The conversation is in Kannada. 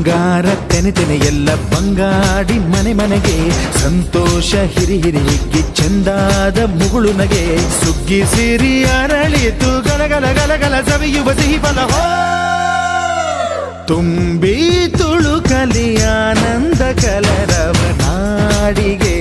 ಬಂಗಾರ ತೆನೆ ಎಲ್ಲ ಬಂಗಾಡಿ ಮನೆಗೆ ಸಂತೋಷ ಹಿರಿ ಹಿಗ್ಗಿ ಚಂದಾದ ಮುಗುಳು ನಗೆ ಸುಗ್ಗಿ ಸಿರಿ ಅರಳಿತು ಗಲಗಲ ಸವಿಯುವ ಸಿಹಿ ಫಲ ತುಂಬಿ ತುಳುಕಲಿ ಆನಂದ ಕಲರವ ನಾಡಿಗೆ